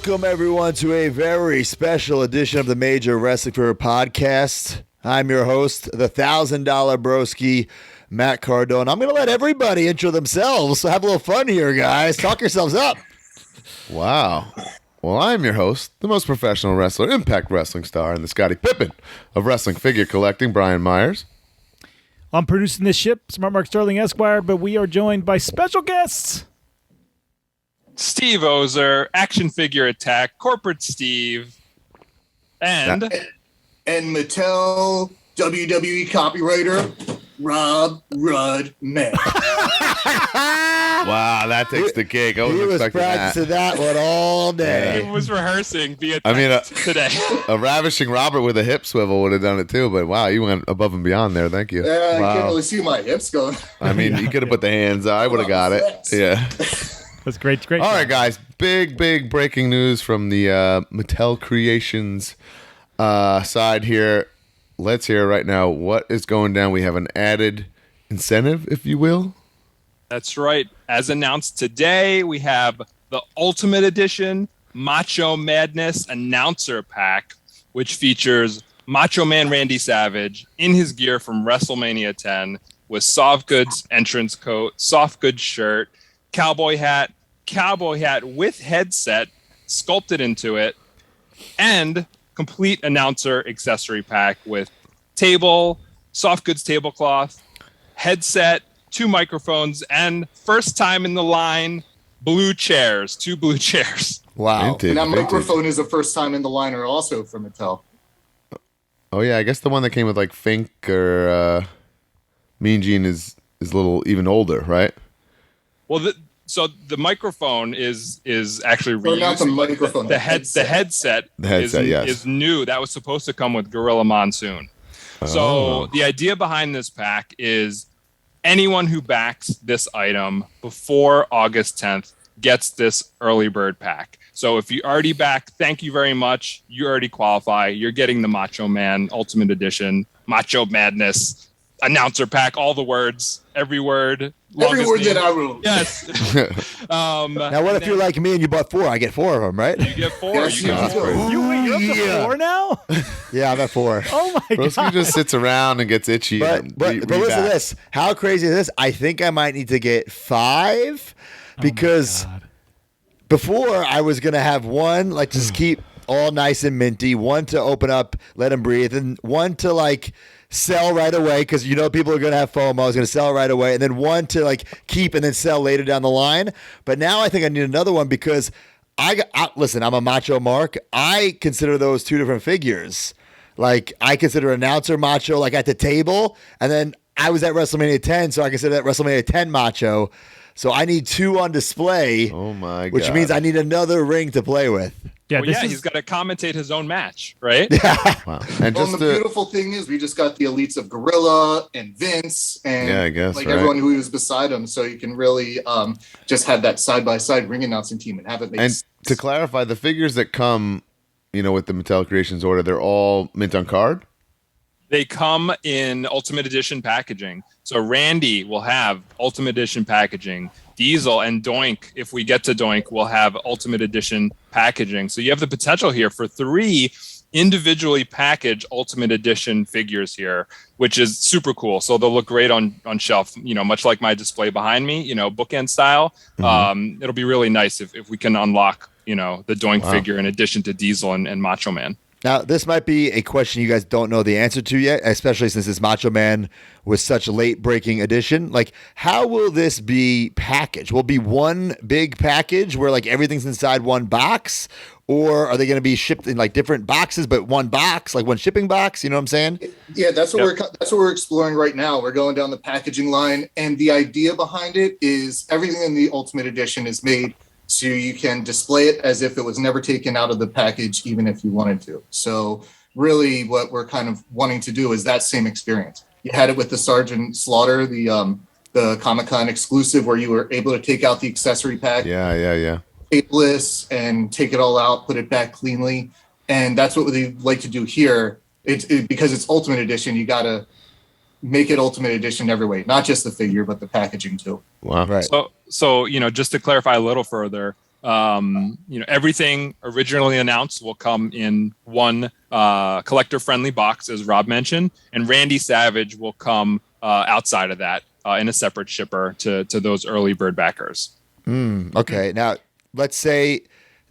Welcome, everyone, to a very special edition of the Major Wrestling Fever podcast. I'm your host, the $1,000 broski, Matt Cardone. I'm going to let everybody intro themselves, so have a little fun here, guys. Talk yourselves up. Wow. Well, I'm your host, the most professional wrestler, Impact Wrestling star, and the Scottie Pippen of wrestling figure collecting, Brian Myers. I'm producing this ship, Smart Mark Sterling Esquire, but we are joined by special guests. Steve Ozer, Action Figure Attack, Corporate Steve, and Mattel WWE copywriter Rob Rudd May. Wow, that takes the cake. I He wasn't was expecting practicing that one all day. he was rehearsing via text today. A ravishing Robert with a hip swivel would have done it too, but wow, you went above and beyond there. Thank you. Yeah, Wow. I can't really see my hips going. I mean, you could have put the hands out. I would have got it. Flex. Yeah. That's great. All right, guys. Big breaking news from the Mattel Creations side here. Let's hear right now what is going down. We have an added incentive, if you will. That's right. As announced today, we have the Ultimate Edition Macho Madness Announcer Pack, which features Macho Man Randy Savage in his gear from WrestleMania 10 with soft goods entrance coat, soft goods shirt, cowboy hat with headset sculpted into it, and complete announcer accessory pack with table, soft goods tablecloth, headset, 2 microphones, and first time in the line, two blue chairs. Wow. Vintage, And that vintage. microphone is the first time in the liner also from Mattel. Oh yeah, I guess the one that came with like Fink or Mean Gene is a little even older, right? Well, so the microphone is actually Or not the reused. microphone. The headset yes. is new. That was supposed to come with Gorilla Monsoon. Oh. So the idea behind this pack is anyone who backs this item before August 10th gets this early bird pack. So if you already back, thank you very much. You already qualify. You're getting the Macho Man Ultimate Edition, Macho Madness Announcer Pack, all the words, every word. Every word name. that I wrote. Yes. Now, what if you're like me and you bought 4? I get 4 of them, right? You get 4. Yes, You get you 4. do. You're up to Yeah. 4 now? Yeah, I'm at 4. Oh my Broski god. just sits around and gets itchy. But and listen to this. How crazy is this? I think I might need to get 5 because before I was going to have 1, like just keep all nice and minty, 1 to open up, let them breathe, and 1 to like sell right away because you know people are going to have FOMO. I was going to sell right away, and then 1 to like keep and then sell later down the line. But now I think I need another one because listen, I'm a Macho Mark. I consider those 2 different figures. Like I consider announcer Macho like at the table, and then I was at WrestleMania 10, so I consider that WrestleMania 10 Macho. So I need 2 on display. Oh my god! Which means I need another ring to play with. Yeah, Well, he's got to commentate his own match, right? Wow. And Well, just the beautiful thing is we just got the elites of Gorilla and Vince and Yeah, I guess, like right. everyone who was beside him. So you can really just have that side-by-side ring announcing team and have it make and sense. to clarify, the figures that come, with the Mattel Creations order, they're all mint on card. They come in Ultimate Edition packaging. So Randy will have Ultimate Edition packaging. Diesel and Doink, if we get to Doink, will have Ultimate Edition packaging. So you have the potential here for 3 individually packaged Ultimate Edition figures here, which is super cool. So they'll look great on shelf, much like my display behind me, bookend style. It'll be really nice if we can unlock, the Doink figure in addition to Diesel and Macho Man. Now, this might be a question you guys don't know the answer to yet, especially since this Macho Man was such a late-breaking addition. Like, how will this be packaged? Will it be one big package where, like, everything's inside one box? Or are they going to be shipped in, like, different boxes, but one box, like one shipping box? You know what I'm saying? Yeah, that's what we're exploring right now. We're going down the packaging line, and the idea behind it is everything in the Ultimate Edition is made so you can display it as if it was never taken out of the package, even if you wanted to. So really what we're kind of wanting to do is that same experience. You had it with the Sergeant Slaughter, the Comic-Con exclusive, where you were able to take out the accessory pack, Yeah. tapeless, and take it all out, put it back cleanly. And that's what we like to do here. Because it's Ultimate Edition, you got to make it Ultimate Edition every way, not just the figure, but the packaging too. Wow. Right. So just to clarify a little further, Everything originally announced will come in one collector-friendly box, as Rob mentioned, and Randy Savage will come outside of that in a separate shipper to those early bird backers. Okay, now let's say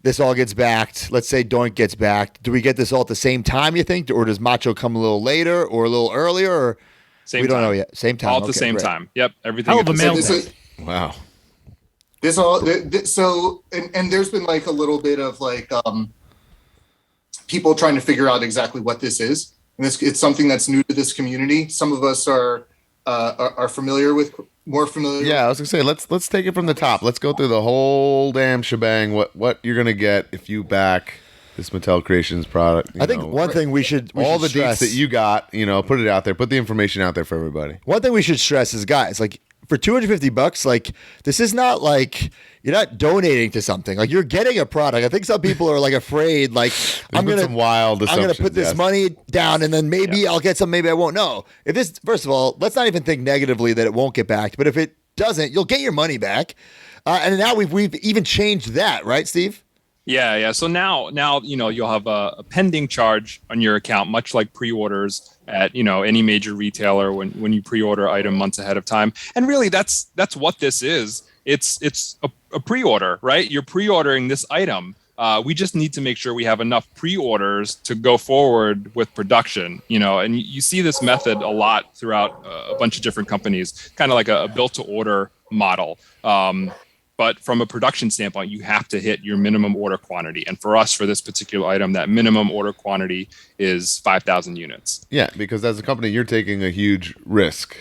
this all gets backed. Let's say Doink gets backed. Do we get this all at the same time, you think? Or does Macho come a little later or a little earlier? Or Same we don't time. know yet. Same time. All at the Okay, same great. time. Yep. Everything. Hell at of a the same mail time. day. Wow. This all so and there's been like a little bit of like people trying to figure out exactly what this is. And it's something that's new to this community. Some of us are more familiar. Yeah, I was gonna say let's take it from the top. Let's go through the whole damn shebang. What you're gonna get if you back this Mattel Creations product? I think one thing we should all the stress, deets that you got, put it out there. Put the information out there for everybody. one thing we should stress is, guys, like for $250, like this is not like you're not donating to something. Like you're getting a product. I think some people are like afraid, like I'm been gonna some wild I'm gonna assumptions, put this yes. money down and then maybe I'll get some, maybe I won't. No. If this, first of all, let's not even think negatively that it won't get backed. But if it doesn't, you'll get your money back. And now we've even changed that, right, Steve? Yeah. So now you'll have a pending charge on your account, much like pre-orders at any major retailer when you pre-order an item months ahead of time. And really, that's what this is. It's a pre-order, right? You're pre-ordering this item. We just need to make sure we have enough pre-orders to go forward with production. And you see this method a lot throughout a bunch of different companies, kind of like a built-to-order model. But from a production standpoint, you have to hit your minimum order quantity. And for us, for this particular item, that minimum order quantity is 5,000 units. Yeah, because as a company, you're taking a huge risk,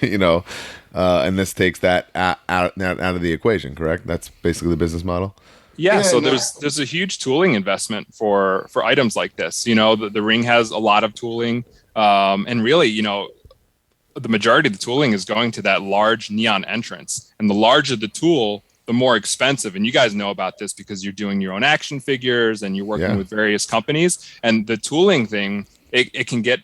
and this takes that out of the equation, correct? That's basically the business model. Yeah, so there's a huge tooling investment for items like this. The ring has a lot of tooling, and really, the majority of the tooling is going to that large neon entrance. And the larger the tool, the more expensive. And you guys know about this because you're doing your own action figures and you're working with various companies. And the tooling thing, it can get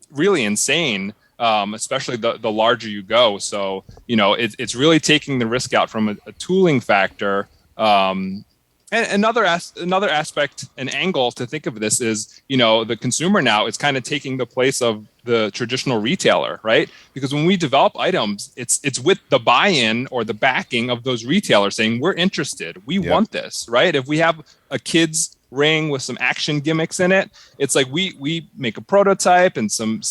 really insane, especially the larger you go. So, it's really taking the risk out from a tooling factor. And another aspect, an angle to think of this is, the consumer now is kind of taking the place of the traditional retailer, right? Because when we develop items, it's with the buy-in or the backing of those retailers saying, we're interested, we want this, right? If we have a kid's ring with some action gimmicks in it, it's like we make a prototype and some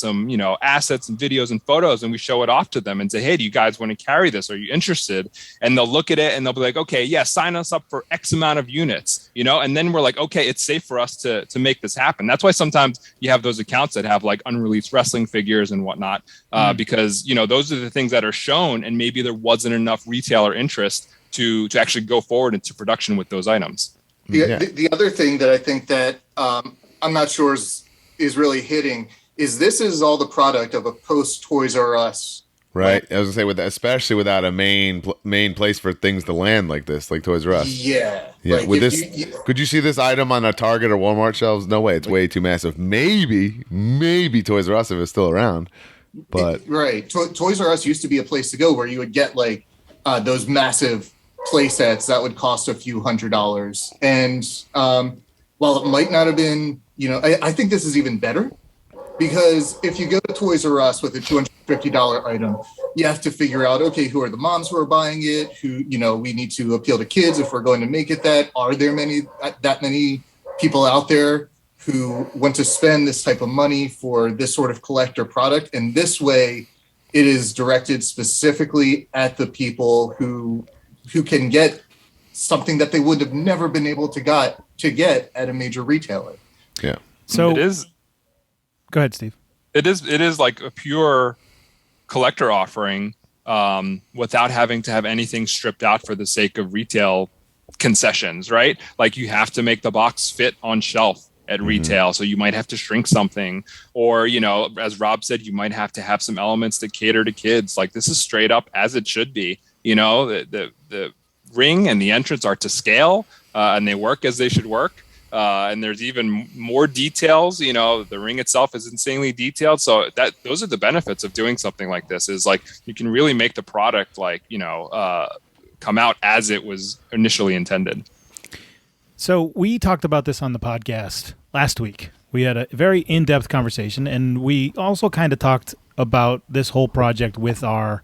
assets and videos and photos, and we show it off to them and say, hey, do you guys want to carry this? Are you interested? And they'll look at it and they'll be like, okay, yeah, sign us up for X amount of units, and then we're like, okay, it's safe for us to make this happen. That's why sometimes you have those accounts that have like unreleased wrestling figures and whatnot, because those are the things that are shown, and maybe there wasn't enough retailer interest to actually go forward into production with those items. The other thing that I think that I'm not sure is really hitting is this is all the product of a post Toys R Us. Right. I was gonna say especially without a main place for things to land like this, like Toys R Us. Yeah. Like with this, could you see this item on a Target or Walmart shelves? No way. It's way too massive. Maybe Toys R Us if it's still around. But right. Toys R Us used to be a place to go where you would get like those massive play sets that would cost a few $100s. And while it might not have been, I think this is even better, because if you go to Toys R Us with a $250 item, you have to figure out, okay, who are the moms who are buying it? Who, we need to appeal to kids if we're going to make it that. Are there that many people out there who want to spend this type of money for this sort of collector product? And this way, it is directed specifically at the people who can get something that they would have never been able to get at a major retailer. yeah. So It is. Go ahead, Steve. It is like a pure collector offering, without having to have anything stripped out for the sake of retail concessions, right? Like you have to make the box fit on shelf at retail, so you might have to shrink something, or as Rob said, you might have to have some elements that cater to kids. Like this is straight up as it should be. The ring and the entrance are to scale, and they work as they should work. And there's even more details. The ring itself is insanely detailed. So those are the benefits of doing something like this. Is like you can really make the product come out as it was initially intended. So we talked about this on the podcast last week. We had a very in-depth conversation, and we also kind of talked about this whole project with our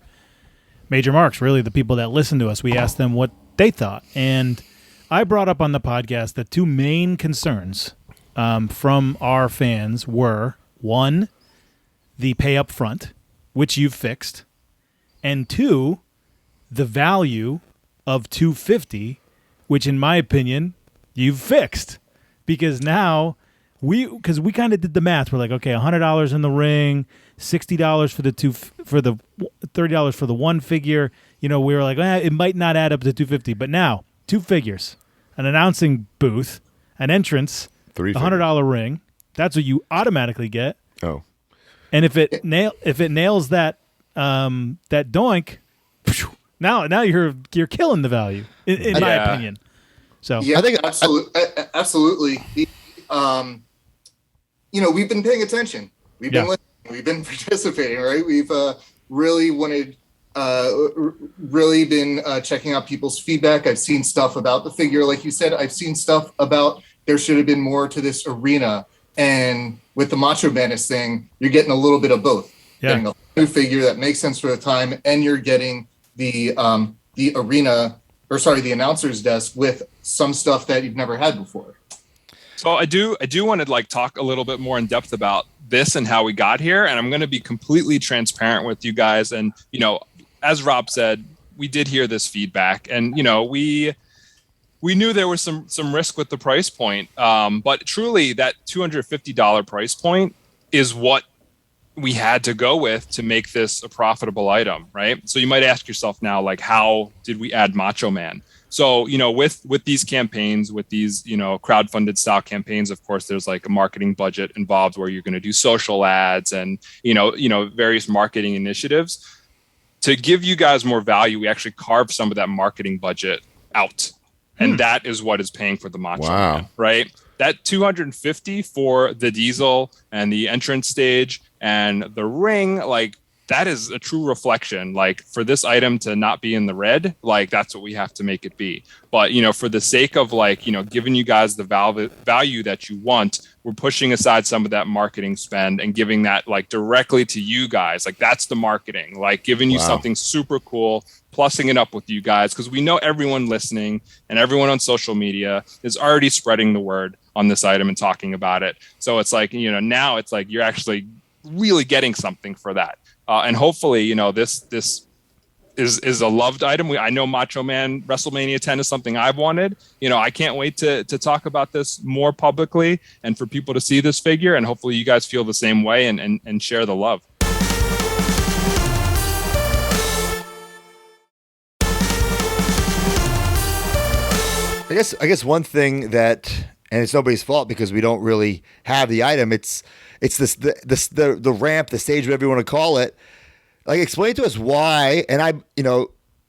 major marks, really the people that listen to us. We asked them what they thought. And I brought up on the podcast the two main concerns from our fans were, one, the pay up front, which you've fixed, and two, the value of $250, which in my opinion you've fixed, because now we kind of did the math. We're like, okay, $100 in the ring, $60 for the $30 for the one figure. We were like, it might not add up to $250, but now two figures, an announcing booth, an entrance, $100 ring. That's what you automatically get. Oh, and if it nails that doink, now you're killing the value in my opinion. So yeah, I think absolutely. We've been paying attention. We've been listening. We've been participating. Right. We've really been checking out people's feedback. I've seen stuff about the figure, like you said. I've seen stuff about there should have been more to this arena. And with the Macho Madness thing, you're getting a little bit of both. Yeah. Getting a new figure that makes sense for the time, and you're getting the arena, or sorry, the announcer's desk with some stuff that you've never had before. So I do want to talk a little bit more in depth about this and how we got here, and I'm going to be completely transparent with you guys. And as Rob said, we did hear this feedback, and we knew there was some risk with the price point, but truly that $250 price point is what we had to go with to make this a profitable item, right? So you might ask yourself now, how did we add Macho Man? So, with these campaigns, with these, crowdfunded style campaigns, of course, there's a marketing budget involved where you're going to do social ads and, various marketing initiatives. To give you guys more value, we actually carved some of that marketing budget out. And that is what is paying for the Macho Man, right? That $250 for the diesel and the entrance stage and the ring, that is a true reflection. For this item to not be in the red, that's what we have to make it be. But, for the sake of giving you guys the value that you want, we're pushing aside some of that marketing spend and giving that directly to you guys. That's the marketing, giving you something super cool, plussing it up with you guys, because we know everyone listening and everyone on social media is already spreading the word on this item and talking about it. So it's now it's you're actually really getting something for that. And hopefully, this is a loved item. I know Macho Man WrestleMania 10 is something I've wanted. I can't wait to talk about this more publicly and for people to see this figure. And hopefully you guys feel the same way and share the love. I guess one thing that, and it's nobody's fault because we don't really have the item. It's the ramp, the stage, whatever you want to call it. Explain to us why. And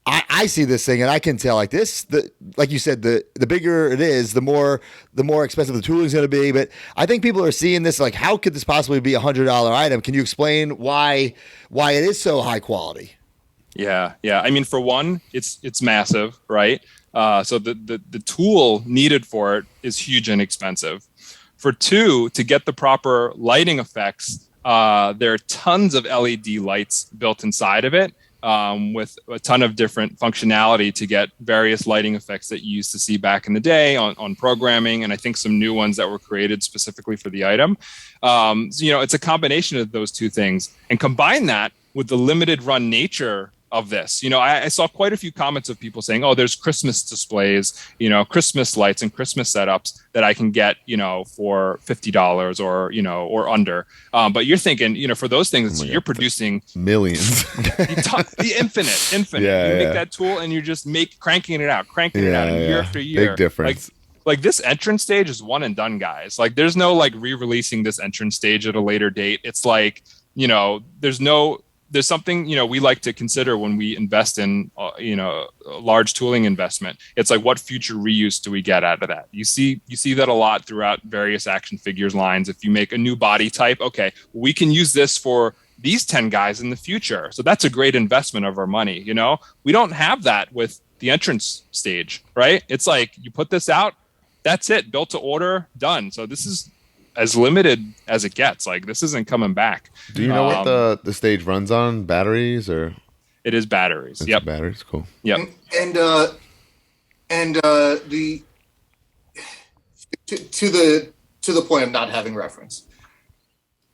I see this thing and I can tell like you said, the bigger it is, the more expensive the tooling is going to be. But I think people are seeing this how could this possibly be $100 item? Can you explain why it is so high quality? Yeah. I mean, for one, it's massive, right? So the tool needed for it is huge and expensive. For two, to get the proper lighting effects, there are tons of LED lights built inside of it, with a ton of different functionality to get various lighting effects that you used to see back in the day on programming, and I think some new ones that were created specifically for the item. So, it's a combination of those two things, and combine that with the limited run nature of this. I saw quite a few comments of people saying, there's Christmas displays, Christmas lights and Christmas setups that I can get, for $50 or under. But you're thinking, for those things, you're producing millions, the infinite. Yeah, you make that tool and you're just cranking it out year after year. Big difference. Like this entrance stage is one and done, guys. There's no re-releasing this entrance stage at a later date. It's there's something, we like to consider when we invest in, a large tooling investment. It's what future reuse do we get out of that? You see that a lot throughout various action figures lines. If you make a new body type, okay, we can use this for these 10 guys in the future. So that's a great investment of our money. We don't have that with the entrance stage, right? It's you put this out, that's it. Built to order, done. So this is as limited as it gets. Like, this isn't coming back. Do you know what the stage runs on? Batteries or? It is batteries. It's Yep. batteries. Cool. Yep. And the to the point of not having reference,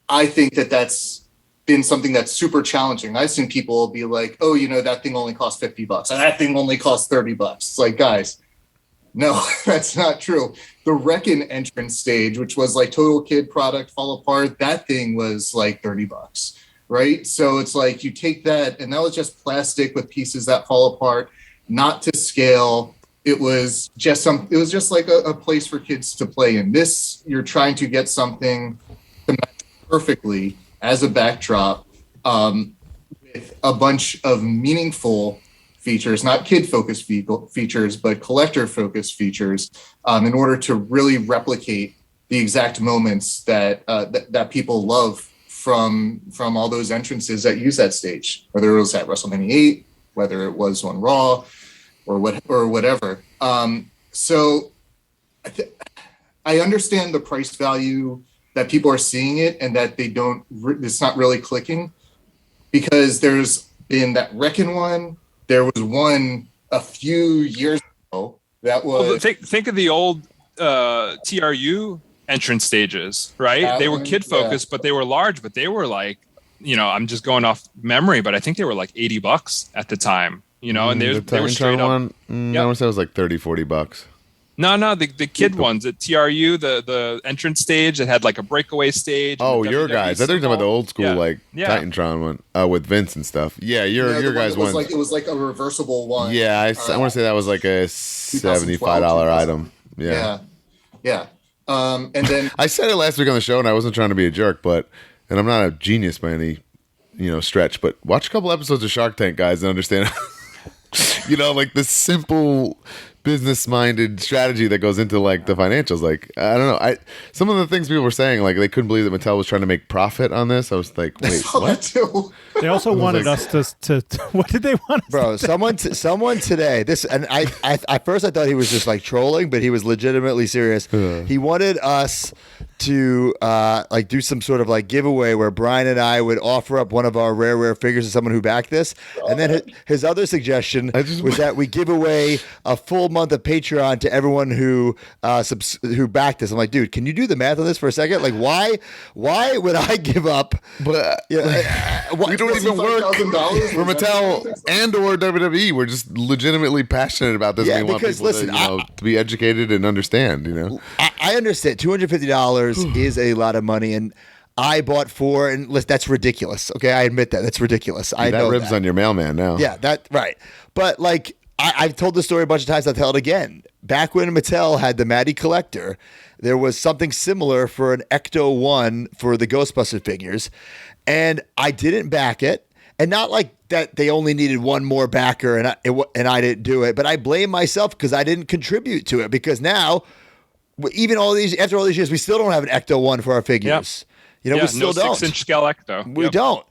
I think that's been something that's super challenging. I've seen people be like, "Oh, that thing only costs $50, and that thing only costs $30." It's like, guys, no, that's not true. The Reckon entrance stage, which was like total kid product, fall apart, that thing was like $30, right? So it's like you take that, and that was just plastic with pieces that fall apart, not to scale. It was just like a place for kids to play in. This, you're trying to get something to match perfectly as a backdrop, with a bunch of meaningful features, not kid-focused features, but collector-focused features, in order to really replicate the exact moments that people love from all those entrances that use that stage, whether it was at WrestleMania 8, whether it was on Raw, or whatever. So I understand the price value that people are seeing it, and that it's not really clicking, because there's been that Reckon one. There was one a few years ago that was. Well, think of the old TRU entrance stages, right? They were kid focused, but they were large, but they were like, I'm just going off memory, but I think they were like $80 at the time, and they were straight up. One, I want to say it was like $30-$40. No, the kid ones at TRU, the entrance stage that had like a breakaway stage. Oh, your guys! I think they're talking about the old school Titantron one with Vince and stuff. Yeah, your guys one. It was like a reversible one. Yeah, I want to say that was like a $75 item. Yeah. And then I said it last week on the show, and I wasn't trying to be a jerk, and I'm not a genius by any stretch, but watch a couple episodes of Shark Tank, guys, and understand. Like the simple business-minded strategy that goes into like the financials. Like, I don't know. Some of the things people were saying, like they couldn't believe that Mattel was trying to make profit on this. I was like, wait, what? They also wanted us to what did they want us Bro, to someone today, this, and I at first I thought he was just like trolling, but he was legitimately serious. He wanted us to like do some sort of like giveaway where Brian and I would offer up one of our rare figures to someone who backed this. And then his other suggestion was that we give away a full month of Patreon to everyone who backed this. I'm like, dude, can you do the math on this for a second? Like, why would I give up? But we don't even work for Mattel and or WWE. We're just legitimately passionate about this. Yeah, we want because people listen, to be educated and understand. I understand $250 is a lot of money, and I bought 4, and that's ridiculous. Okay, I admit that's ridiculous. I know ribs on your mailman now. Yeah, that right. But like I've told this story a bunch of times. I'll tell it again. Back when Mattel had the Matty Collector, there was something similar for an Ecto 1 for the Ghostbuster figures, and I didn't back it. And not like that they only needed one more backer and I didn't do it, but I blame myself because I didn't contribute to it, because now, even after all these years, we still don't have an Ecto 1 for our figures. Yep. We still don't. 6-inch scale Ecto. We don't.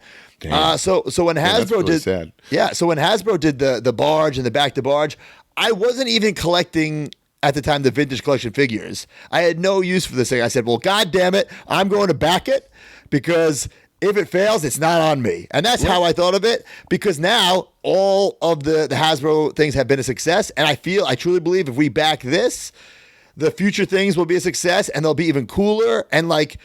So when Hasbro really did, sad. So when Hasbro did the barge and the back to barge, I wasn't even collecting at the time the vintage collection figures. I had no use for this thing. I said, well, God damn it, I'm going to back it, because if it fails, it's not on me. And that's how I thought of it, because now all of the Hasbro things have been a success. And I truly believe if we back this, the future things will be a success, and they'll be even cooler. And like,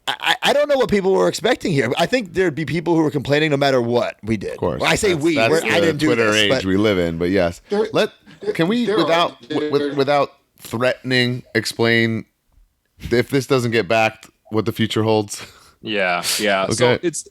I don't know what people were expecting here. I think there'd be people who were complaining no matter what we did. Of course. Well, I say that's I didn't do Twitter this. age we live in, but yes. Can we, without threatening, explain if this doesn't get backed, what the future holds? Yeah. Okay. So it's,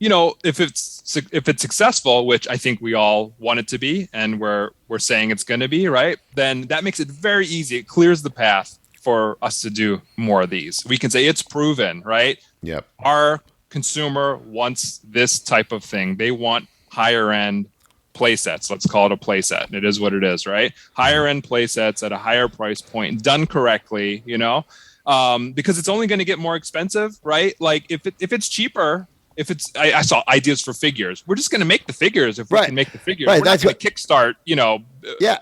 if it's successful, which I think we all want it to be, and we're saying it's going to be, right? Then that makes it very easy. It clears the path for us to do more of these. We can say it's proven, right? Yep. Our consumer wants this type of thing. They want higher end play sets. Let's call it a play set. It is what it is, right? Higher end play sets at a higher price point, done correctly, because it's only going to get more expensive, right? Like if it's cheaper, if it's, I saw ideas for figures. We're just going to make the figures if we can make the figures. Right, We're not going to kickstart,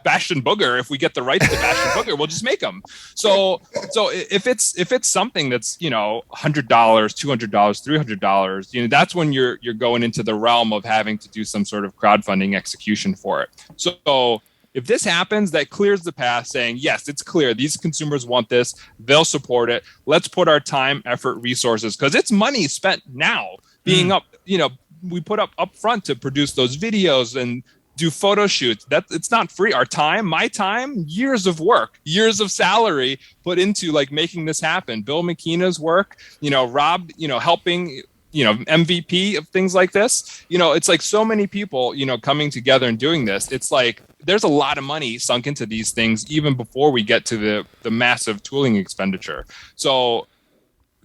Bastion Booger. If we get the rights to Bastion Booger, we'll just make them. So if it's something that's, $100, $200, $300, that's when you're going into the realm of having to do some sort of crowdfunding execution for it. So if this happens, that clears the path saying, yes, it's clear. These consumers want this. They'll support it. Let's put our time, effort, resources, because it's money spent now being up, we put up front to produce those videos and do photo shoots. That it's not free. Our time, my time, years of work, years of salary put into like making this happen. Bill McKenna's work, Rob, helping, MVP of things like this. It's like so many people, coming together and doing this. It's like there's a lot of money sunk into these things even before we get to the massive tooling expenditure. So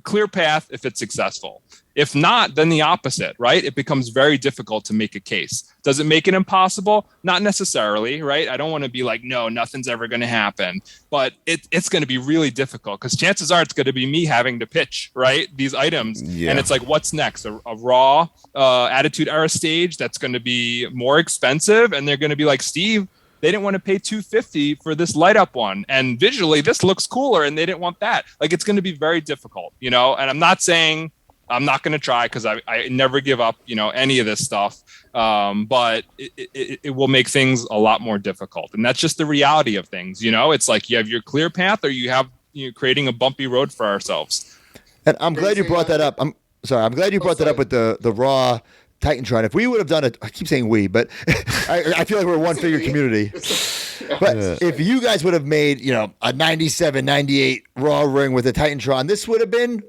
clear path if it's successful. If not, then the opposite, right? It becomes very difficult to make a case. Does it make it impossible? Not necessarily, right? I don't want to be like, no, nothing's ever going to happen. But it's going to be really difficult because chances are it's going to be me having to pitch, right? These items. Yeah. And it's like, what's next? A raw Attitude Era stage that's going to be more expensive. And they're going to be like, Steve, they didn't want to pay $250 for this light up one. And visually, this looks cooler. And they didn't want that. Like, it's going to be very difficult, And I'm not saying I'm not going to try because I never give up, any of this stuff. But it will make things a lot more difficult. And that's just the reality of things. It's like you have your clear path or you have creating a bumpy road for ourselves. And I'm glad you brought that up. I'm glad you brought that up with the raw Titantron. If we would have done it, I keep saying we, but I feel like we're a one figure community. But if you guys would have made, a 97, 98 raw ring with a Titantron, this would have been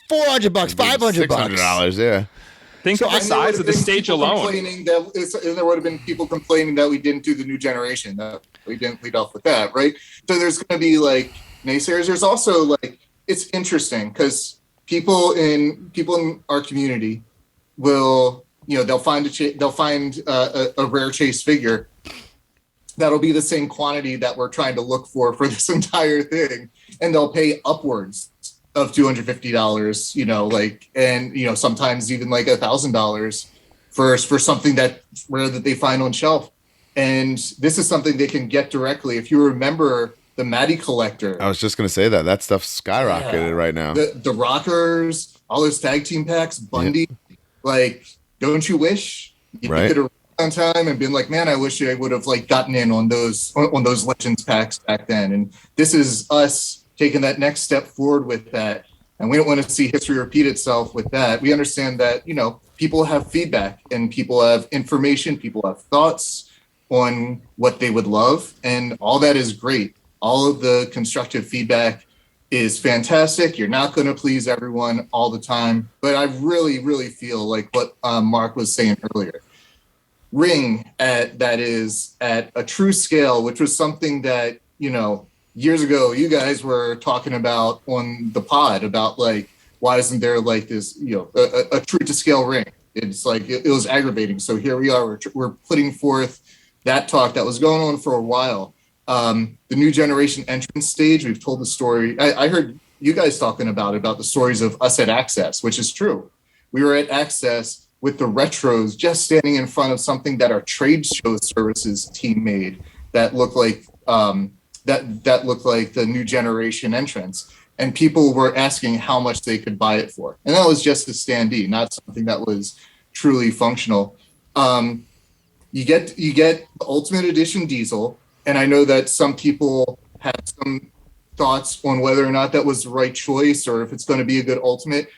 $400, $500, $600. Yeah. Think of the size of the stage alone. And there would have been people complaining that we didn't do the new generation. That we didn't lead off with that, right? So there's going to be like naysayers. There's also like it's interesting because people in our community will they'll find a rare chase figure that'll be the same quantity that we're trying to look for this entire thing, and they'll pay upwards of $250, and sometimes even like $1,000 for something that rare that they find on shelf. And this is something they can get directly. If you remember the Matty collector, I was just going to say that stuff's skyrocketed right now. The rockers, all those tag team packs, Bundy, don't you wish you could have on time and been like, man, I wish I would have gotten in on those Legends packs back then. And this is us taking that next step forward with that. And we don't want to see history repeat itself with that. We understand that, people have feedback and people have information, people have thoughts on what they would love. And all that is great. All of the constructive feedback is fantastic. You're not going to please everyone all the time. But I really, really feel like what Mark was saying earlier. Ring that is at a true scale, which was something that, years ago, you guys were talking about on the pod about why isn't there this, a true to scale ring? It's like it was aggravating. So here we are. We're putting forth that talk that was going on for a while. The new generation entrance stage. We've told the story. I heard you guys talking about the stories of us at Access, which is true. We were at Access with the retros, just standing in front of something that our trade show services team made that looked like. That looked like the new generation entrance, and people were asking how much they could buy it for, and that was just a standee, not something that was truly functional. You get the Ultimate Edition Diesel, and I know that some people have some thoughts on whether or not that was the right choice or if it's going to be a good Ultimate.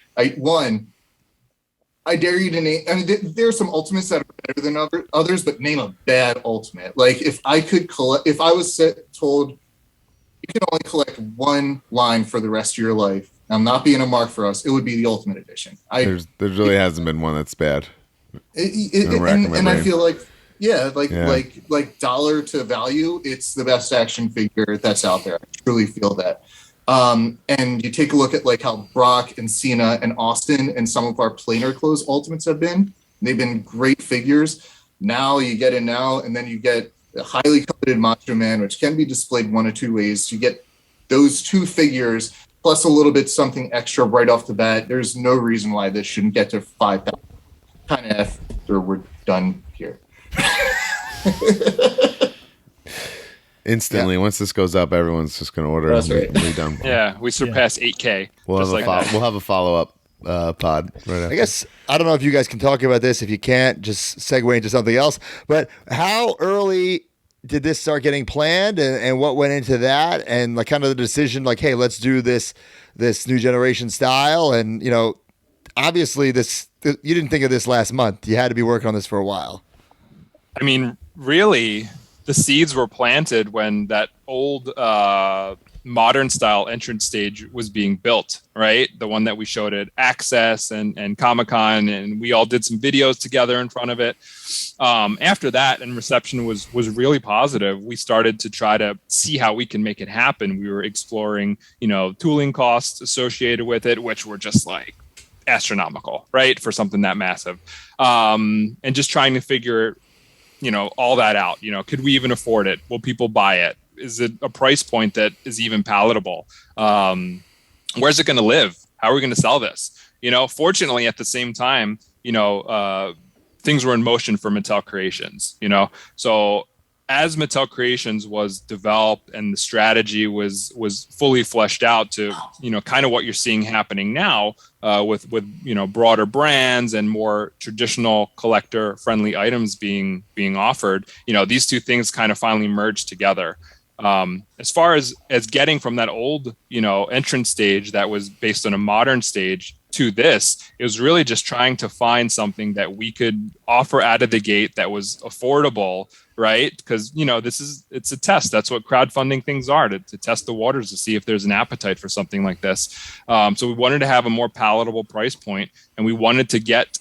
I dare you to name. I mean, there are some Ultimates that are better than others, but name a bad Ultimate. If I was told you can only collect one line for the rest of your life, I'm not being a mark for us. It would be the Ultimate Edition. There really hasn't been one that's bad. And I feel like dollar to value, it's the best action figure that's out there. I truly feel that. And you take a look at how Brock and Cena and Austin and some of our planar clothes Ultimates have been. They've been great figures. Now you get in now, and then you get the highly coveted Macho Man, which can be displayed one of two ways. You get those two figures plus a little bit something extra right off the bat. There's no reason why this shouldn't get to $5,000. kind of after we're done here. Instantly, once this goes up, everyone's just going to order. That's and right. be done. Yeah, we surpassed 8K. We'll just have, like we'll have a follow up pod right after. I guess I don't know if you guys can talk about this. If you can't, just segue into something else. But how early did this start getting planned, and what went into that, and like kind of the decision, like, hey, let's do this new generation style, and obviously you didn't think of this last month. You had to be working on this for a while. I mean, really, the seeds were planted when that old modern style entrance stage was being built, right? The one that we showed at Access and Comic-Con, and we all did some videos together in front of it. After that, and reception was really positive, we started to try to see how we can make it happen. We were exploring, tooling costs associated with it, which were just like astronomical, right? For something that massive. And just trying to figure all that out. Could we even afford it? Will people buy it? Is it a price point that is even palatable? Where's it going to live? How are we going to sell this? Fortunately, at the same time, things were in motion for Mattel Creations, so as Mattel Creations was developed and the strategy was fully fleshed out to, kind of what you're seeing happening now with broader brands and more traditional collector friendly items being offered, these two things kind of finally merged together. As far as getting from that old, entrance stage that was based on a modern stage to this, it was really just trying to find something that we could offer out of the gate that was affordable, right? Because, it's a test. That's what crowdfunding things are, to test the waters to see if there's an appetite for something like this. So we wanted to have a more palatable price point, and we wanted to get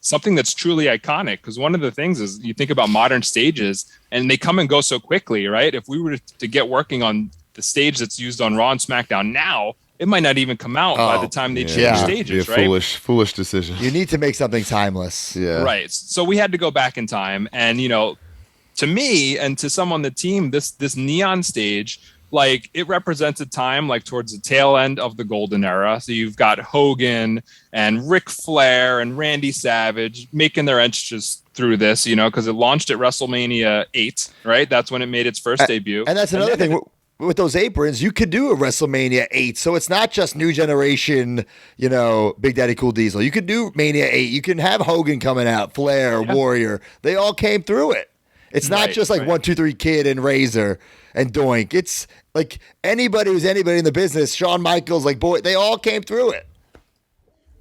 something that's truly iconic. Because one of the things is you think about modern stages and they come and go so quickly, right? If we were to get working on the stage that's used on Raw and SmackDown now, it might not even come out by the time they change stages, be a right? Foolish decision. You need to make something timeless. Yeah. Right. So we had to go back in time, and to me and to some on the team, this neon stage, like, it represents a time like towards the tail end of the golden era. So you've got Hogan and Ric Flair and Randy Savage making their entrances through this, because it launched at WrestleMania 8, right? That's when it made its first debut. And that's another thing. With those aprons, you could do a WrestleMania 8. So it's not just new generation, Big Daddy Cool Diesel. You could do Mania 8. You can have Hogan coming out, Flair, Warrior. They all came through it. It's not just like 1, 2, 3 Kid and Razor and Doink. It's like anybody who's anybody in the business, Shawn Michaels, like, boy, they all came through it.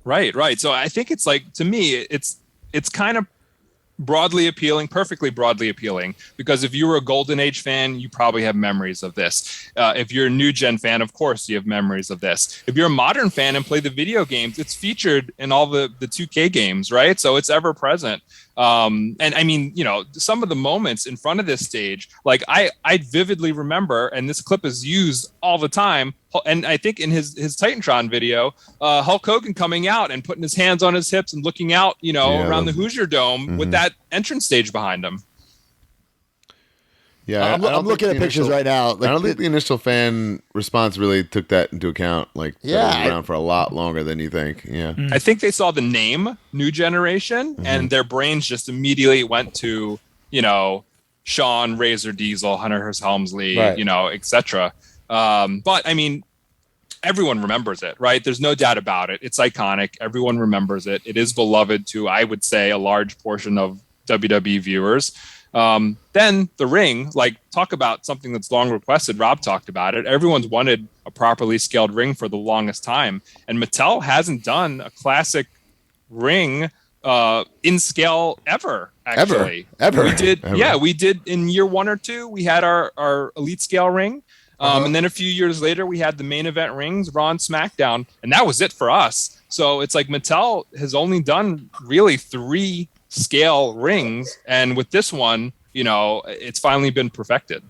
Right. So I think it's like, to me, it's kind of perfectly broadly appealing, because if you were a Golden Age fan, you probably have memories of this. If you're a new gen fan, of course you have memories of this. If you're a modern fan and play the video games, it's featured in all the 2K games, right? So it's ever present. And I mean, some of the moments in front of this stage, like I vividly remember, and this clip is used all the time. And I think in his Titantron video, Hulk Hogan coming out and putting his hands on his hips and looking out, around the Hoosier Dome with that entrance stage behind him. Yeah, I'm looking at pictures right now. Like, I don't think the initial fan response really took that into account. Like, it was around for a lot longer than you think. Yeah, I think they saw the name New Generation, and their brains just immediately went to, Shawn, Razor Diesel, Hunter Hearst Helmsley, etc. But I mean, everyone remembers it, right? There's no doubt about it. It's iconic. Everyone remembers it. It is beloved to, I would say, a large portion of WWE viewers. Then the ring, like, talk about something that's long requested. Rob talked about it. Everyone's wanted a properly scaled ring for the longest time, and Mattel hasn't done a classic ring in scale ever. Actually, ever. We did. Ever. Yeah, we did in year 1 or 2. We had our elite scale ring. And then a few years later, we had the main event rings, Raw and SmackDown, and that was it for us. So it's like Mattel has only done really 3 scale rings, and with this one, it's finally been perfected.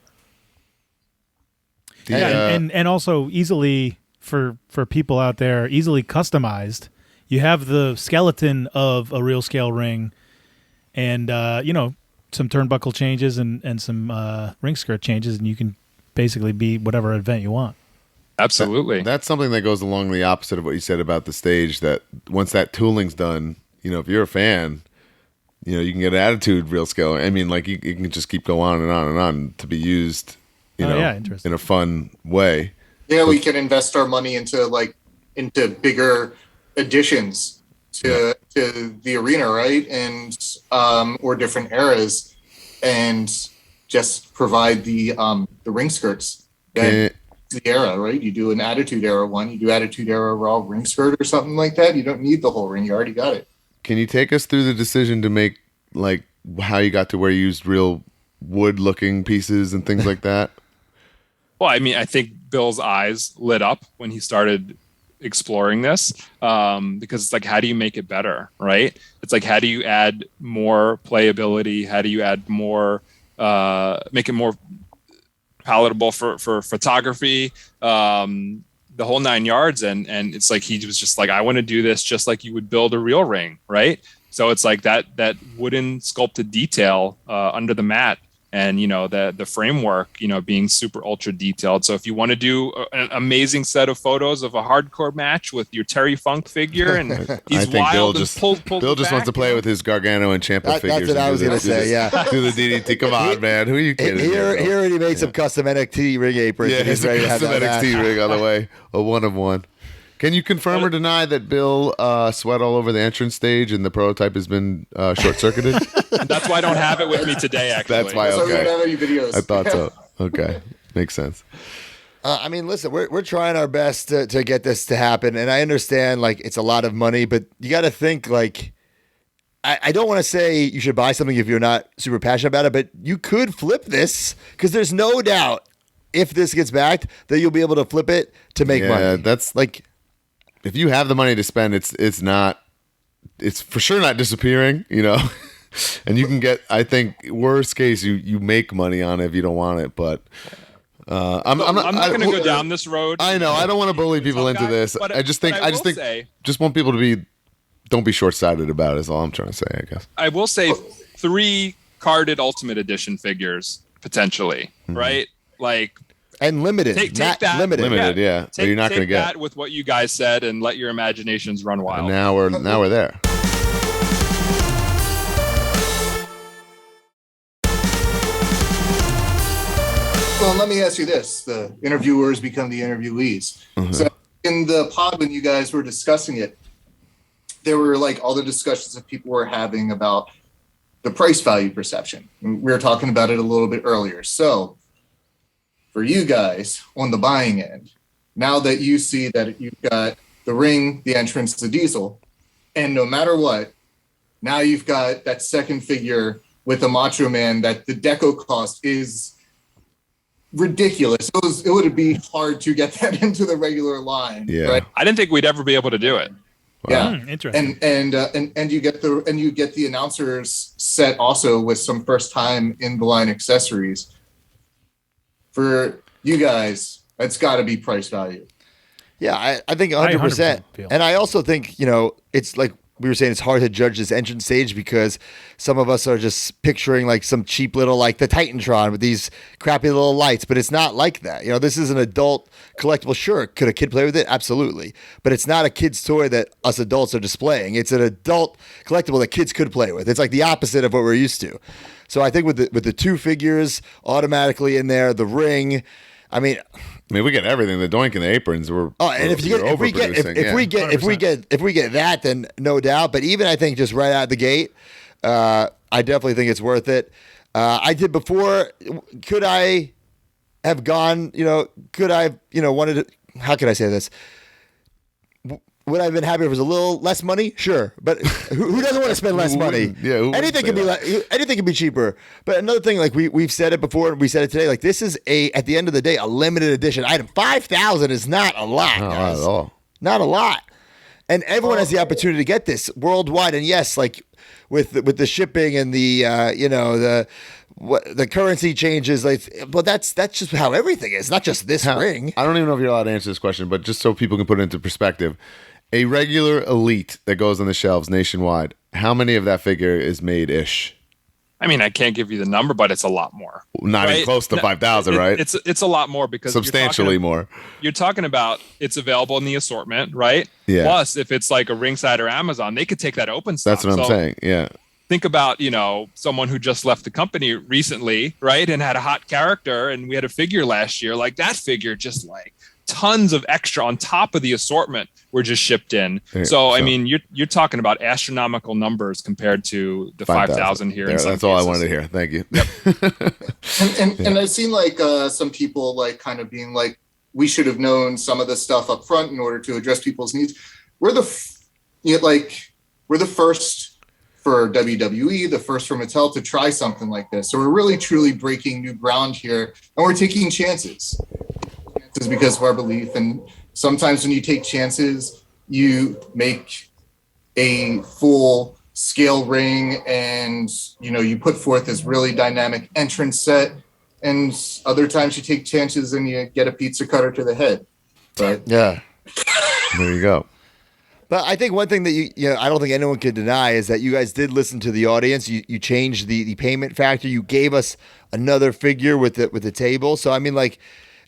And also easily for people out there, easily customized. You have the skeleton of a real scale ring, and some turnbuckle changes and some ring skirt changes, and you can basically be whatever event you want. Absolutely. That's something that goes along the opposite of what you said about the stage, that once that tooling's done, if you're a fan, you can get an attitude real scale. I mean, like you can just keep going on and on and on to be used, interesting. in a fun way. Yeah, we can invest our money into bigger additions to the arena, right? And or different eras, and just provide the ring skirts. The era, right? You do an Attitude Era one, you do Attitude Era Raw ring skirt or something like that. You don't need the whole ring; you already got it. Can you take us through the decision to make like how you got to where you used real wood-looking pieces and things like that? Well, I mean, I think Bill's eyes lit up when he started exploring this, because it's like, how do you make it better, right? It's like, how do you add more playability? How do you add more, make it more palatable for photography, the whole 9 yards. And it's like, he was just like, I want to do this just like you would build a real ring, right? So it's like that wooden sculpted detail under the mat, and the framework being super ultra detailed. So if you want to do an amazing set of photos of a hardcore match with your Terry Funk figure, and he's wild and pulls Bill just wants to play with his Gargano and Ciampa figures. That's what I was going to say. Yeah, do the DDT. Come on, man. Who are you kidding? He already made some custom NXT ring aprons. Yeah, he's ready to have that NXT ring on the way. A 1 of 1. Can you confirm or deny that Bill sweat all over the entrance stage and the prototype has been short-circuited? That's why I don't have it with me today, actually. That's why, So we okay. don't have any videos. I thought so. Okay. Makes sense. I mean, listen, we're trying our best to get this to happen, and I understand like it's a lot of money, but you got to think like I don't want to say you should buy something if you're not super passionate about it, but you could flip this because there's no doubt if this gets backed that you'll be able to flip it to make money. Yeah, that's like if you have the money to spend, it's for sure not disappearing, and you can get, I think, worst case, you make money on it if you don't want it, but I'm not going to go down this road. I know I don't want to bully people into this. I just think just want people to don't be short-sighted about it is all I'm trying to say, I guess. I will say 3 carded Ultimate Edition figures potentially, right? Like, and limited, take not that. Limited, yeah. Take, you're not going to get that with what you guys said and let your imaginations run wild. And now we're there. Well, let me ask you this. The interviewers become the interviewees. Mm-hmm. So in the pod, when you guys were discussing it, there were like all the discussions that people were having about the price value perception. We were talking about it a little bit earlier. So for you guys on the buying end, now that you see that you've got the ring, the entrance, the diesel, and no matter what, now you've got that second figure with the Macho Man that the deco cost is ridiculous. It would be hard to get that into the regular line. Yeah. Right? I didn't think we'd ever be able to do it. Yeah. Interesting. And you get the announcers set also with some first time in the line accessories. For you guys, it's got to be price value. Yeah, I think 100%. And I also think, it's like we were saying, it's hard to judge this entrance stage because some of us are just picturing like some cheap little, like the Titantron with these crappy little lights, but it's not like that. This is an adult collectible. Sure, could a kid play with it? Absolutely. But it's not a kid's toy that us adults are displaying. It's an adult collectible that kids could play with. It's like the opposite of what we're used to. So I think with the 2 figures automatically in there, the ring, I mean, we get everything. The doink and the aprons were. Oh, and if we get that, then no doubt. But even I think just right out of the gate, I definitely think it's worth it. I did before. Could I have gone? Could I? Wanted to? How can I say this? Would I have been happy if it was a little less money? Sure, but who doesn't want to spend less money? Yeah, anything can be anything can be cheaper. But another thing, like we've said it before, and we said it today. Like this is at the end of the day, a limited edition item. 5,000 is not a lot, Not guys. at all. Not a lot, and everyone has the opportunity to get this worldwide. And yes, like with the shipping and the the currency changes, but that's just how everything is. Not just this ring. I don't even know if you're allowed to answer this question, but just so people can put it into perspective. A regular elite that goes on the shelves nationwide, how many of that figure is made-ish? I mean, I can't give you the number, but it's a lot more. Not even close to 5,000, right? It's a lot more because substantially more. You're talking about it's available in the assortment, right? Yeah. Plus, if it's like a Ringside or Amazon, they could take that open stock. That's what I'm saying. Yeah. Think about, someone who just left the company recently, right? And had a hot character, and we had a figure last year. Like that figure, just like tons of extra on top of the assortment were just shipped in. So I mean, you're talking about astronomical numbers compared to the 5,000 here. That's all I wanted to hear. Thank you. And I've seen like some people like kind of being like, we should have known some of this stuff up front in order to address people's needs. We're the first for WWE, the first for Mattel to try something like this. So we're really truly breaking new ground here, and we're taking chances. Is because of our belief, and sometimes when you take chances, you make a full scale ring, and you put forth this really dynamic entrance set. And other times you take chances and you get a pizza cutter to the head. But Yeah. There you go. But I think one thing that I don't think anyone can deny is that you guys did listen to the audience. You changed the payment factor. You gave us another figure with the table. So I mean, like,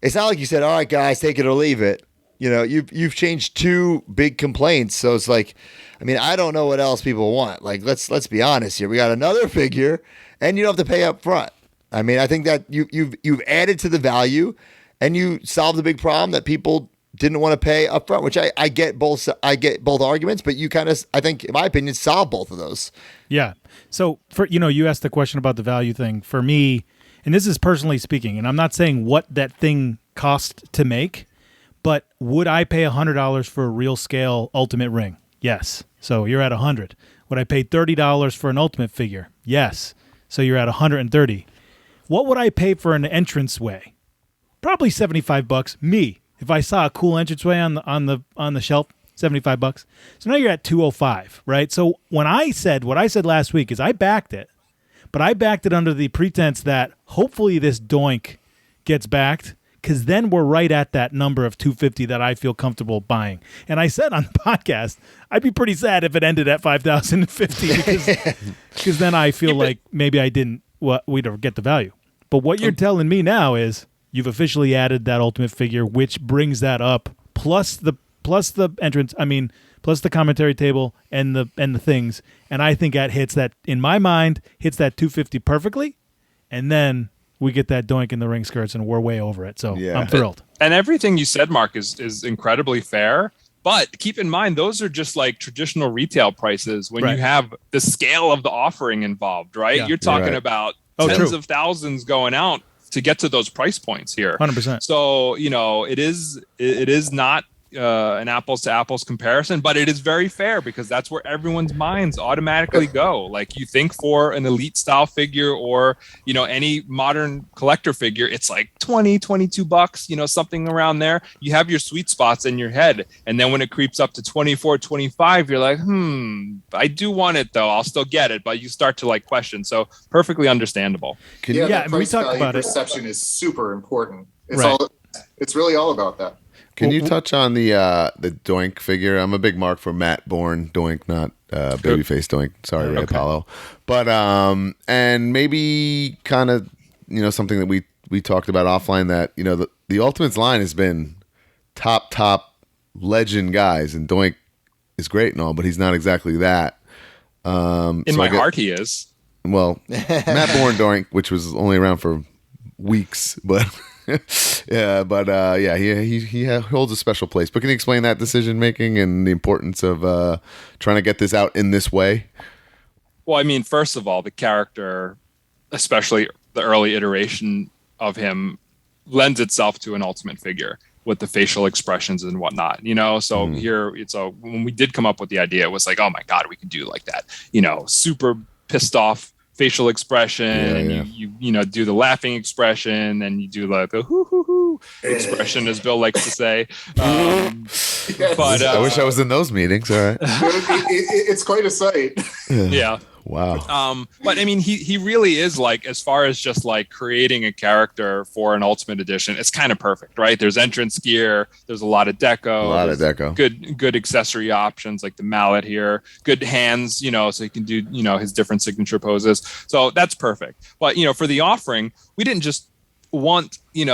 it's not like you said, "All right, guys, take it or leave it." You've changed two big complaints. So it's like, I mean, I don't know what else people want. Like, let's be honest here. We got another figure, and you don't have to pay up front. I mean, I think that you've added to the value, and you solved the big problem that people didn't want to pay up front, which I get both. I get both arguments, but you kind of, I think, in my opinion, solve both of those. Yeah. So for you asked the question about the value thing. For me, and this is personally speaking, and I'm not saying what that thing cost to make, but would I pay $100 for a real scale Ultimate ring? Yes. So you're at $100. Would I pay $30 for an Ultimate figure? Yes. So you're at $130. What would I pay for an entranceway? Probably $75. Me, if I saw a cool entranceway on the shelf, $75. So now you're at $205, right? So when I said what I said last week is I backed it, but I backed it under the pretense that hopefully this doink gets backed, because then we're right at that number of $250 that I feel comfortable buying. And I said on the podcast, I'd be pretty sad if it ended at $5,050 because then I feel like maybe I didn't we'd get the value. But what you're telling me now is you've officially added that Ultimate figure, which brings that up, plus the entrance. I mean, plus the commentary table and the things. And I think that hits that, in my mind, hits that $250 perfectly. And then we get that doink in the ring skirts, and we're way over it. So yeah. I'm thrilled. And everything you said, Mark, is incredibly fair. But keep in mind, those are just like traditional retail prices when you have the scale of the offering involved, right? Yeah. You're talking about tens of thousands going out to get to those price points here. 100%. So, it is not an apples to apples comparison, but it is very fair because that's where everyone's minds automatically go. Like, you think for an elite style figure or, any modern collector figure, it's like $22, something around there. You have your sweet spots in your head. And then when it creeps up to 24, 25, you're like, I do want it though. I'll still get it. But you start to like question. So perfectly understandable. And we talked about perception is super important. It's really all about that. Can you touch on the Doink figure? I'm a big mark for Matt Bourne Doink, not Babyface Doink. Sorry, Ray Apollo. But and maybe kind of something that we talked about offline, that the Ultimates line has been top legend guys, and Doink is great and all, but he's not exactly that. In my heart, he is. Well, Matt Bourne Doink, which was only around for weeks, but. He holds a special place. But can you explain that decision making and the importance of trying to get this out in this way? Well, I mean, first of all, the character, especially the early iteration of him, lends itself to an Ultimate figure with the facial expressions and whatnot. So when we did come up with the idea, it was like, oh my God, we could do like that. Super pissed off facial expression, and you do the laughing expression, and you do like the hoo hoo hoo expression, as Bill likes to say. But I wish I was in those meetings. All right, it's quite a sight. Yeah. Wow. But I mean, he really is like, as far as just like creating a character for an Ultimate Edition, it's kind of perfect, right? There's entrance gear, there's a lot of deco, good accessory options like the mallet here, good hands, so he can do his different signature poses. So that's perfect. But for the offering, we didn't just want an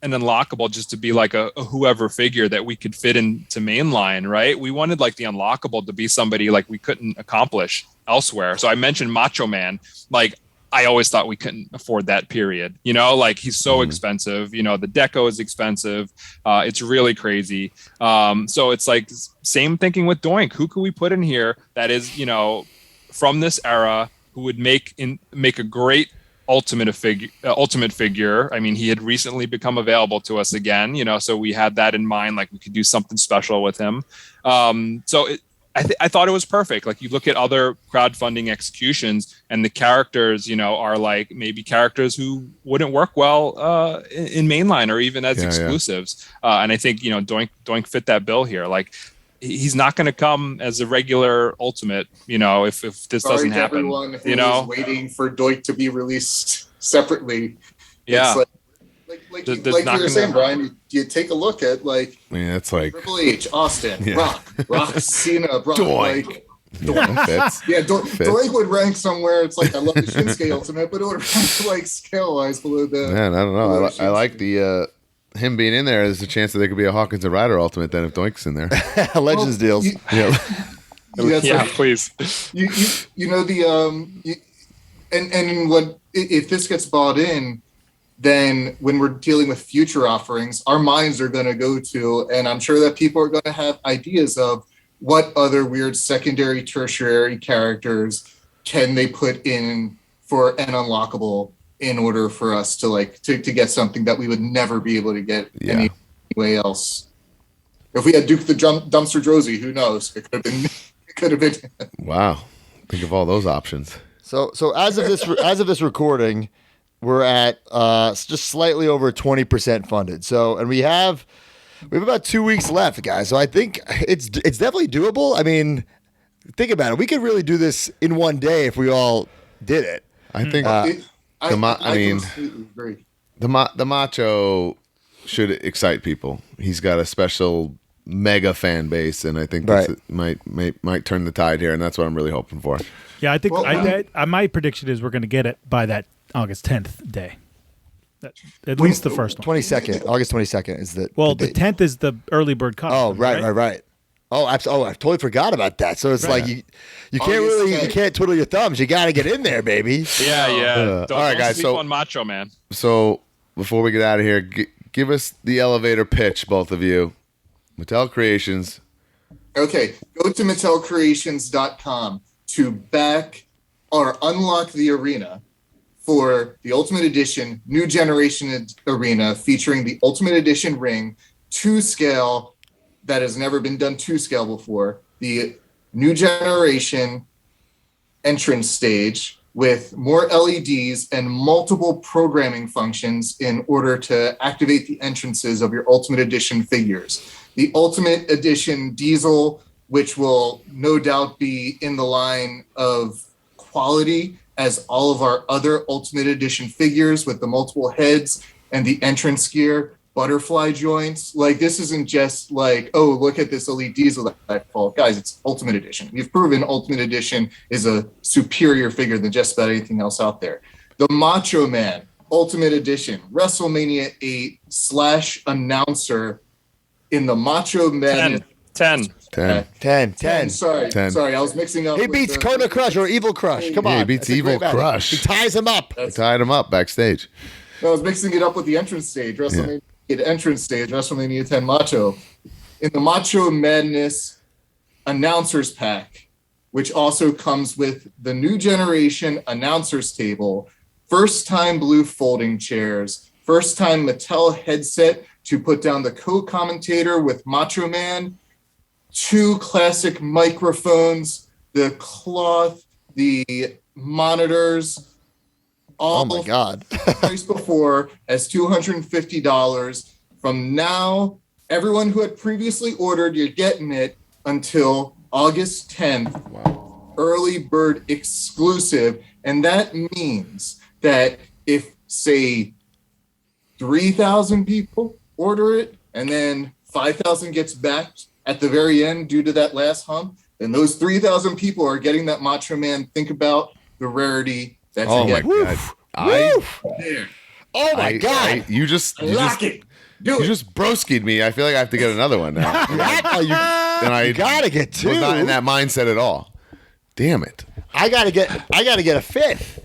unlockable just to be like a whoever figure that we could fit into mainline, right? We wanted like the unlockable to be somebody like we couldn't accomplish elsewhere. So I mentioned Macho Man. Like, I always thought we couldn't afford that, period. Like, he's so expensive. The deco is expensive. It's really crazy. So it's like same thinking with Doink. Who could we put in here that is from this era, who would make a great ultimate figure. I mean, he had recently become available to us again, so we had that in mind, like we could do something special with him. I thought it was perfect. Like, you look at other crowdfunding executions and the characters, are like maybe characters who wouldn't work well in mainline or even as exclusives. And I think, Doink fit that bill here. Like, he's not going to come as a regular ultimate, if this doesn't happen. Everyone who is waiting for Doink to be released separately. Yeah. Like you were saying, Brian, you take a look at it's like Triple H, Austin, Rock, Cena, Brock. Doink. Doink would rank somewhere. It's like, I love the Shinsuke Ultimate, but it would rank like scale-wise below the. Man, I don't know. I like the. Him being in there, there's a chance that there could be a Hawkins and Ryder Ultimate then if Doink's in there. Legends deals. Please. And what if this gets bought in, then when we're dealing with future offerings, our minds are going to go to, and I'm sure that people are going to have ideas of what other weird secondary, tertiary characters can they put in for an unlockable in order for us to get something that we would never be able to get any way else. If we had Duke the Dumpster Drozy, who knows? It could have been. Wow. Think of all those options. So as of this recording, we're at just slightly over 20% funded. So, and we have about 2 weeks left, guys. So I think it's definitely doable. I mean, think about it. We could really do this in one day if we all did it. I think the Macho should excite people. He's got a special mega fan base, and I think might turn the tide here, and that's what I'm really hoping for. Yeah, I think my prediction is we're going to get it by that August 10th day. At least the first one. 22nd, August 22nd is the. Well, the 10th is the early bird cut. Oh, right. Oh, I totally forgot about that. So it's like you can't twiddle your thumbs. You got to get in there, baby. Yeah. All right, guys. So on Macho Man. So before we get out of here, give us the elevator pitch, both of you. Mattel Creations. Okay, go to MattelCreations.com to back or unlock the arena for the Ultimate Edition New Generation Arena featuring the Ultimate Edition ring, 2 scale. That has never been done 2 scale before. The New Generation entrance stage with more LEDs and multiple programming functions in order to activate the entrances of your Ultimate Edition figures. The Ultimate Edition Diesel, which will no doubt be in the line of quality as all of our other Ultimate Edition figures with the multiple heads and the entrance gear. Butterfly joints. Like, this isn't just like, oh, look at this Elite Diesel that I bought. Guys, it's Ultimate Edition. We've proven Ultimate Edition is a superior figure than just about anything else out there. The Macho Man Ultimate Edition, WrestleMania 8 / announcer in the Macho Man. 10. Sorry, I was mixing up. He beats Kona Crush or Evil Crush. Come on. He beats Evil Crush. He ties him up. Tied him up backstage. I was mixing it up with the entrance stage. WrestleMania 8 entrance stage, WrestleMania 10 Macho. In the Macho Madness announcers pack, which also comes with the New Generation announcers table, first time blue folding chairs, first time Mattel headset to put down the co-commentator with Macho Man, 2 classic microphones, the cloth, the monitors, all oh my God. priced before as $250. From now, everyone who had previously ordered, you're getting it until August 10th. Wow. early bird exclusive. And that means that if, say, 3,000 people order it and then 5,000 gets backed at the very end due to that last hump, then those 3,000 people are getting that Macho Man. Think about the rarity that Oh you're my getting. god! There. Oh my God. You just Lock it. Do you it. just broskied me. I feel like I have to get another one now. Oh, you I gotta get two. was not in that mindset at all. Damn it! I gotta get a fifth.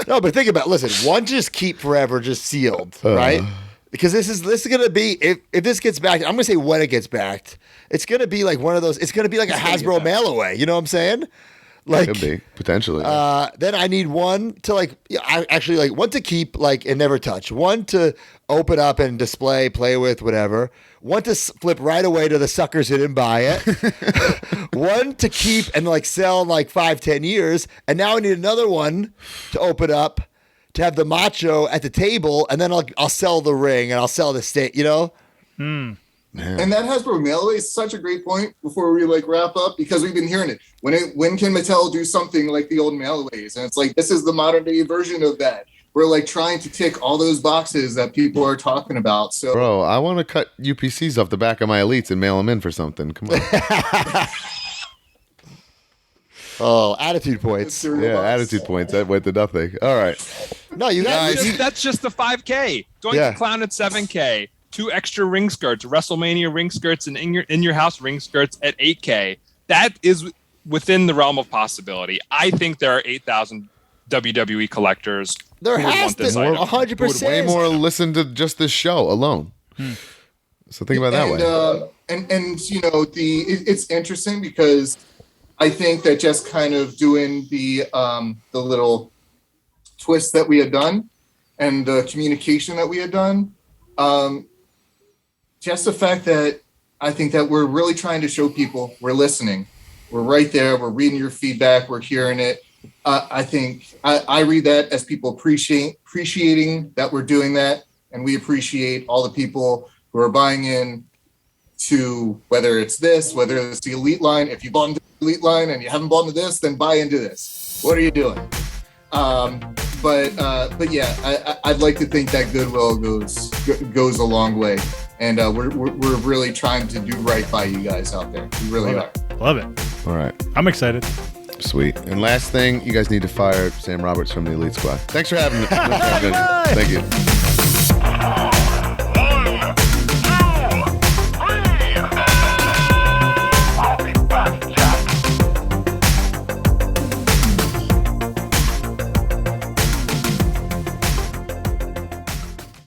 No, but think about it. Listen, one just keep forever, just sealed, right? Because this is gonna be if this gets backed, I'm gonna say when it gets backed, it's gonna be like one of those. It's gonna be like a Hasbro mail away. You know what I'm saying? Like Could be potentially. then I need one to one to keep and never touch. One to open up and display, play with, whatever. One to flip right away to the suckers who didn't buy it. One to keep and sell in 5-10 years. And now I need another one to open up to have the Macho at the table, and then I'll sell the ring and I'll sell the state. You know. And that Hasbro mail away is such a great point before we wrap up, because we've been hearing it. When can Mattel do something like the old mail aways? And it's this is the modern day version of that. We're trying to tick all those boxes that people are talking about. So, Bro, I want to cut UPCs off the back of my Elites and mail them in for something. Come on. Oh, attitude points. Yeah, attitude points. That went to nothing. All right. No, you guys. That's just the 5K. Going Yeah. to Clown at 7K. 2 extra ring skirts, WrestleMania ring skirts, and in your house ring skirts at 8K. That is within the realm of possibility. I think there are 8,000 WWE collectors. There who would has want this to item. 100%. Way more listen to just this show alone. So think about it that way. It's interesting because I think that just kind of doing the little twist that we had done and the communication that we had done, just the fact that I think that we're really trying to show people we're listening. We're right there. We're reading your feedback. We're hearing it. I think I read that as people appreciating that we're doing that. And we appreciate all the people who are buying in to whether it's this, whether it's the Elite line. If you bought into the Elite line and you haven't bought into this, then buy into this. What are you doing? But yeah, I'd like to think that goodwill goes a long way, and we're really trying to do right by you guys out there. We really are. Love it. All right. I'm excited. Sweet. And last thing, you guys need to fire Sam Roberts from the Elite Squad. Thanks for having me. Thank you.